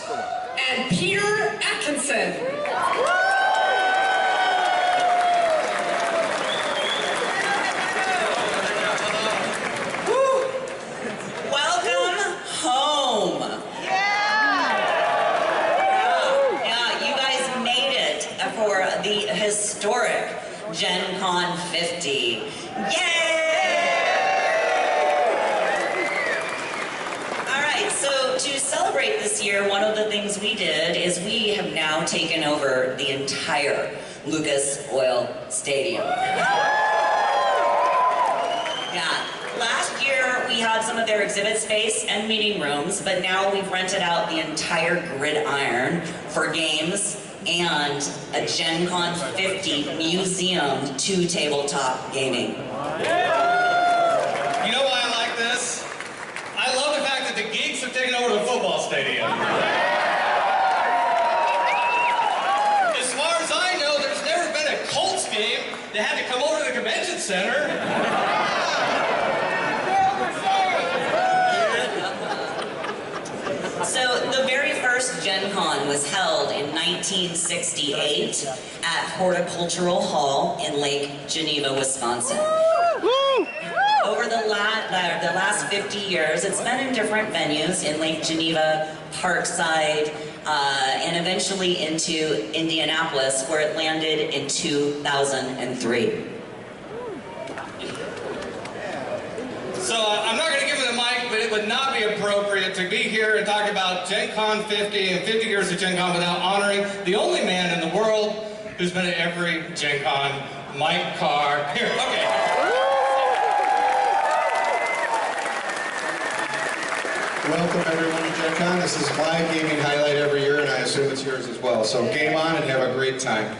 and Peter Atkinson. Welcome home. Yeah, you guys made it for the historic Gen Con 50. Yay! So to celebrate this year, one of the things we did is we have now taken over the entire Lucas Oil Stadium. Yeah, last year we had some of their exhibit space and meeting rooms, but now we've rented out the entire gridiron for games and a Gen Con 50 museum to tabletop gaming. You know why I like this? I love the fact that the geeks have taken over the football stadium. As far as I know, there's never been a Colts game that had to come over to the convention center. So the very first Gen Con was held in 1968 at Horticultural Hall in Lake Geneva, Wisconsin. Over the last 50 years, it's been in different venues in Lake Geneva, Parkside, and eventually into Indianapolis, where it landed in 2003. So I'm not going to give it a mic, but it would not be appropriate to be here and talk about Gen Con 50 and 50 years of Gen Con without honoring the only man in the world who's been at every Gen Con, Mike Carr. Here, okay. Welcome everyone to Gen Con. This is my gaming highlight every year, and I assume it's yours as well. So game on and have a great time.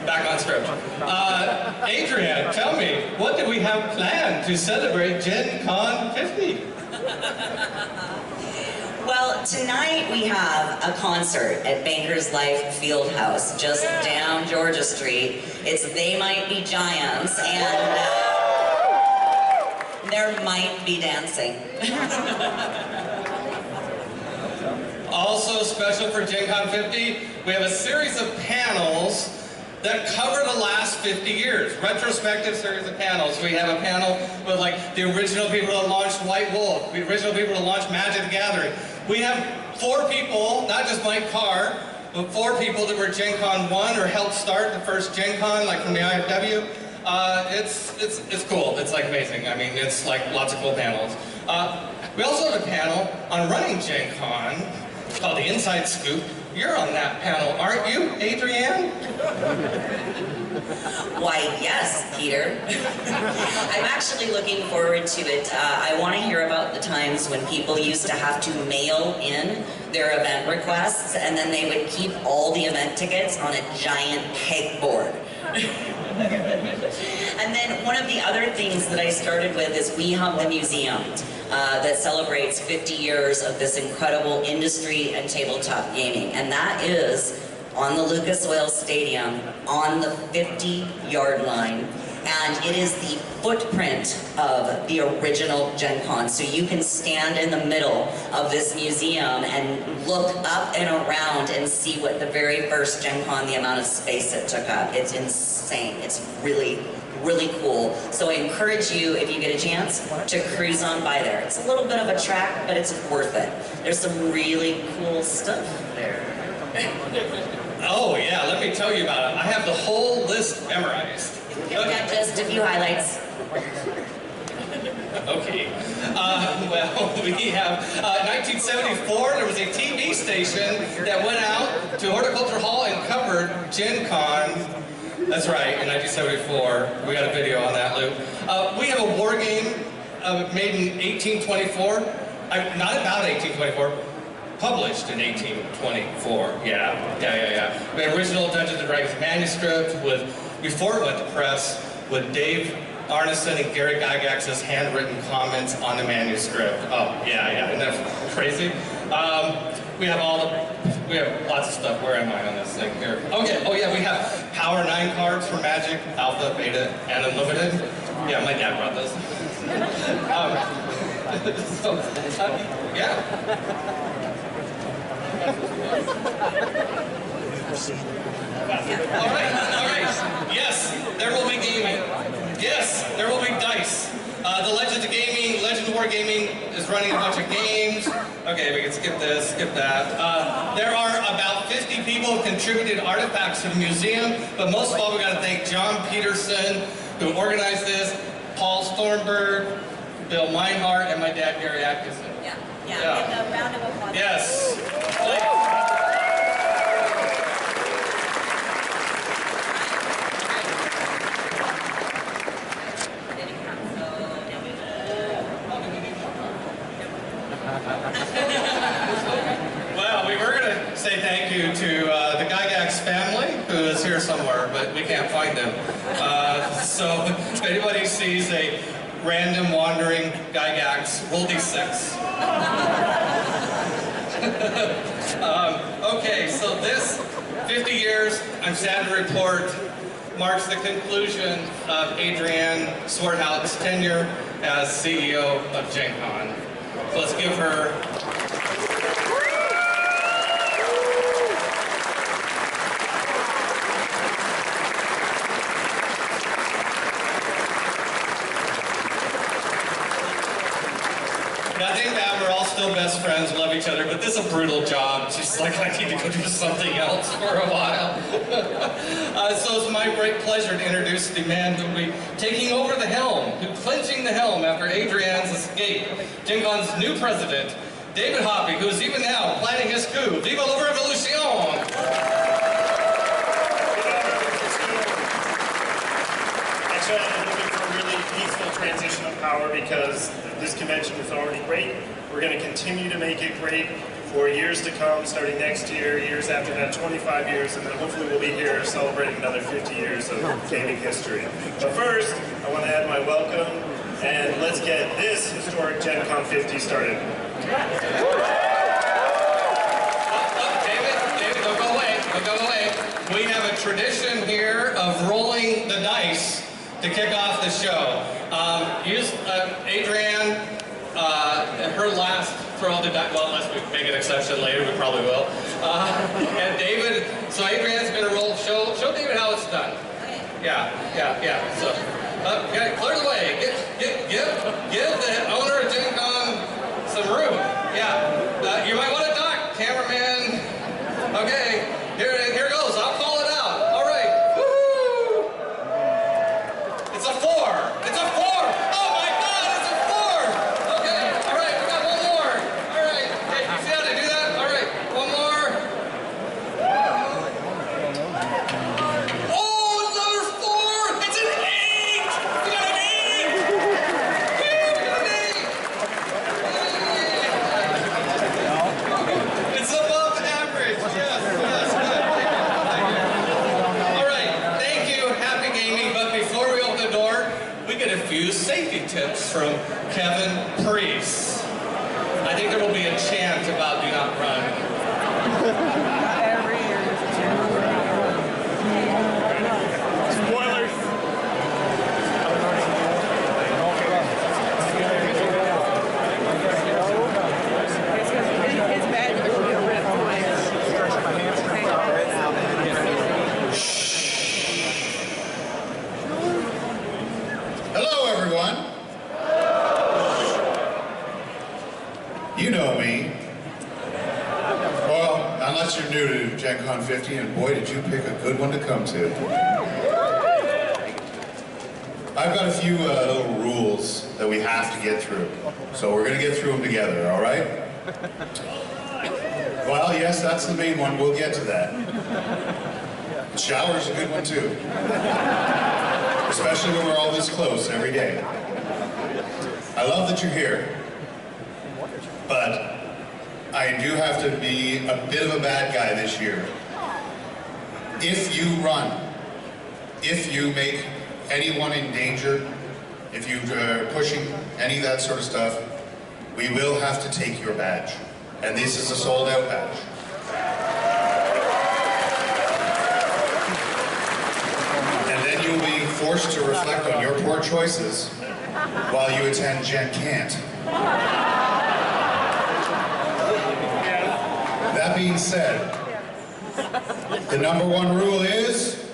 Back on script. Adrian, tell me, what do we have planned to celebrate Gen Con 50? Well, tonight we have a concert at Bankers Life Fieldhouse, just down Georgia Street. It's They Might Be Giants, and there might be dancing. Also special for Gen Con 50, we have a series of panels that cover the last 50 years. Retrospective series of panels. We have a panel with like the original people that launched White Wolf, the original people that launched Magic the Gathering. We have 4 people, not just Mike Carr, but 4 people that were Gen Con 1 or helped start the first Gen Con, like from the IFW. It's cool. It's like amazing. I mean, it's like lots of cool panels. We also have a panel on running Gen Con. It's called the Inside Scoop. You're on that panel, aren't you, Adrienne? Why, yes, Peter. I'm actually looking forward to it. I want to hear about the times when people used to have to mail in their event requests, and then they would keep all the event tickets on a giant pegboard. And then one of the other things that I started with is we have the museum that celebrates 50 years of this incredible industry and tabletop gaming. And that is on the Lucas Oil Stadium on the 50-yard line. And it is the footprint of the original Gen Con. So you can stand in the middle of this museum and look up and around and see what the very first Gen Con, the amount of space it took up. It's insane. It's really, really cool. So I encourage you, if you get a chance, to cruise on by there. It's a little bit of a trek, but it's worth it. There's some really cool stuff there. Oh yeah, let me tell you about it. I have the whole list memorized. I've got just a few highlights. Okay. Well, we have 1974, there was a TV station that went out to Horticulture Hall and covered Gen Con. That's right, in 1974. We got a video on that, Lou. We have a war game made in 1824. Not about 1824. Published in 1824. Yeah. We had original Dungeons and Dragons manuscript before it went to press, with Dave Arneson and Gary Gygax's handwritten comments on the manuscript. Oh, yeah, isn't that crazy? We have all the We have lots of stuff. Where am I on this thing here? Okay, oh yeah, we have Power 9 cards for Magic, Alpha, Beta, and Unlimited. Yeah, my dad brought those. Yeah. All right. Yes, there will be gaming. Yes, there will be dice. The Legends of Gaming, Legend of War Gaming is running a bunch of games. Okay, we can skip this, skip that. There are about 50 people who contributed artifacts to the museum, but most of all, we got to thank John Peterson, who organized this, Paul Stormberg, Bill Meinhardt, and my dad, Gary Atkinson. Yeah. And a round of applause. Yes. Please. Well, we were going to say thank you to the Gygax family, who is here somewhere, but we can't find them. So if anybody sees a random wandering Gygax, roll d6. Okay, so this 50 years, I'm sad to report, marks the conclusion of Adrienne Swarthout's tenure as CEO of Gen Con. So let's give her... Nothing bad, we're all still best friends, love each other, but this is a brutal job. She's like, I need to go do something else for a while. So it's my great pleasure to introduce the man who will be taking over the helm, clinching the helm after Adrienne's escape. Gen Con's new president, David Hoppy, who is even now planning his coup. Viva la revolution! Actually, I'm looking for a really peaceful transition of power because this convention is already great. We're going to continue to make it great for years to come, starting next year, years after that, 25 years, and then hopefully we'll be here celebrating another 50 years of gaming history. But first, I want to add my welcome, and let's get this historic Gen Con 50 started. David, don't go away, don't go away. We have a tradition here of rolling the dice to kick off the show. Adrienne, her last throw of the dice, well, unless we make an exception later, we probably will. And David, so Adrienne's gonna roll, show David how it's done. Yeah. So, clear the way. Give the owner of Gen Con some room. Yeah. You might want to duck, cameraman. Okay, here goes. I'll call it out. All right. Woohoo! It's a 4. It's a 4. Oh my God! It's a 4. Okay. All right. We got one more. All right. Okay. You see how to do that? All right. One more. Oh, another 4. It's an 8. We got an 8. Yeah, we got an 8. It's above average. Yes. All right. Thank you. Happy gaming. But before we open the door, we get a few safety tips from Kevin Priest. I think there will be a chant about do not run. Spoilers! Hello, everyone. You know me. Well, unless you're new to Gen Con 50, and boy, did you pick a good one to come to. I've got a few little rules that we have to get through. So we're going to get through them together, all right? Well, yes, that's the main one. We'll get to that. The shower's a good one, too. Especially when we're all this close every day. I love that you're here, but I do have to be a bit of a bad guy this year. If you run, if you make anyone in danger, if you're pushing any of that sort of stuff, we will have to take your badge. And this is a sold-out badge. reflect on your poor choices while you attend Gen Can't. That being said, the #1 rule is...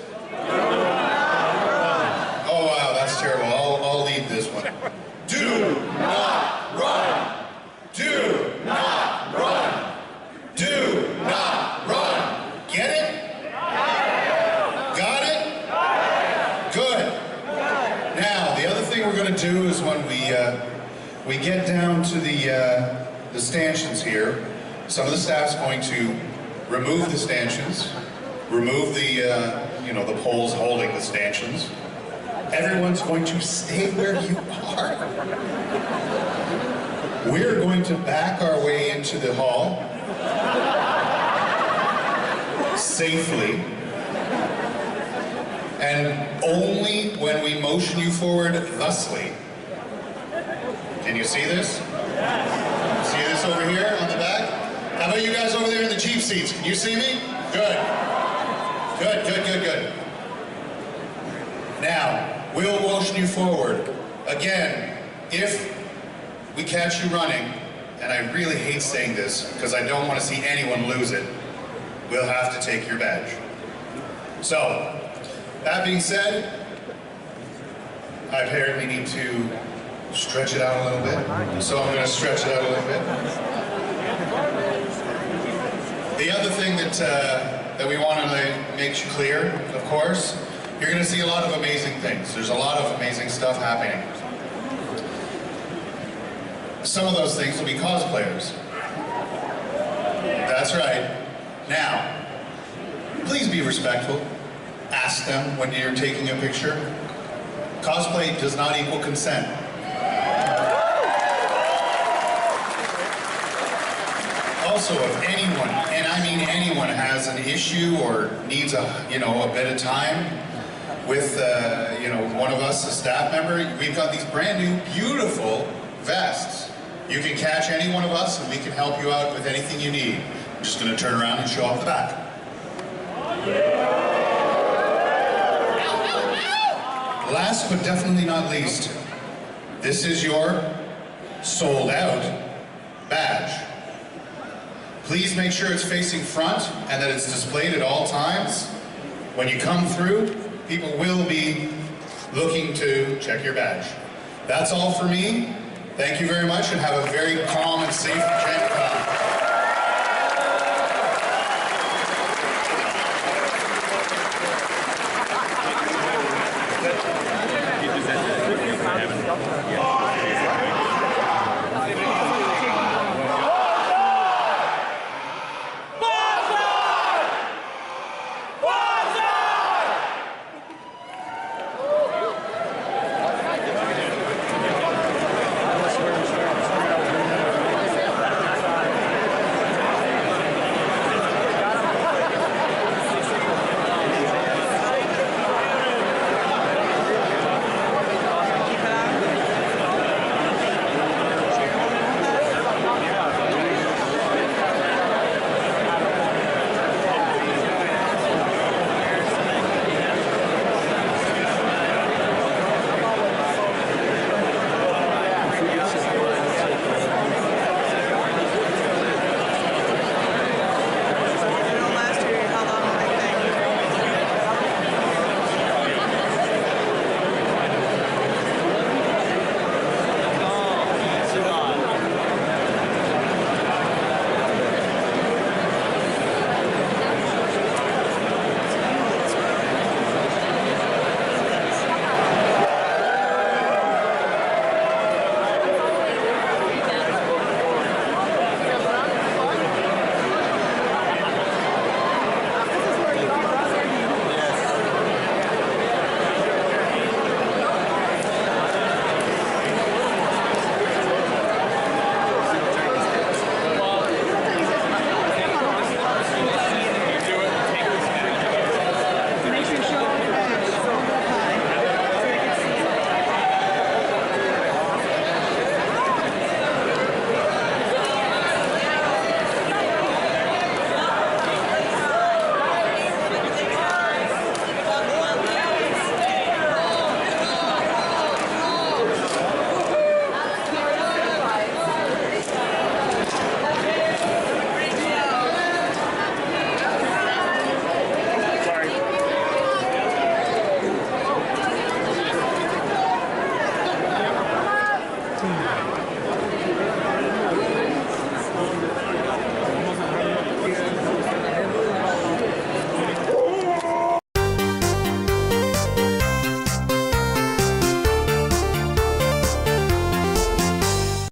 Oh wow, that's terrible. I'll lead this one. Do not run! Do not run! Do not run! Get it? Got it? Good. Now, the other thing we're going to do is when we get down to the stanchions here, some of the staff's going to remove the stanchions, remove the the poles holding the stanchions. Everyone's going to stay where you are. We're going to back our way into the hall safely, and only when we motion you forward thusly. Can you see this? See this over here on the back? How about you guys over there in the cheap seats? Can you see me? Good. Good, good, good, good. Now, we'll motion you forward. Again, if we catch you running, and I really hate saying this because I don't want to see anyone lose it, we'll have to take your badge. So, that being said, I apparently need to stretch it out a little bit. So I'm going to stretch it out a little bit. The other thing that we want to make clear, of course, you're going to see a lot of amazing things. There's a lot of amazing stuff happening. Some of those things will be cosplayers. That's right. Now, please be respectful. Ask them when you're taking a picture. Cosplay does not equal consent. Also, if anyone, and I mean anyone, has an issue or needs a bit of time with one of us, a staff member, we've got these brand new, beautiful vests. You can catch any one of us, and we can help you out with anything you need. I'm just going to turn around and show off the back. Last but definitely not least, this is your sold out badge. Please make sure it's facing front and that it's displayed at all times. When you come through, people will be looking to check your badge. That's all for me. Thank you very much and have a very calm and safe Gen Con.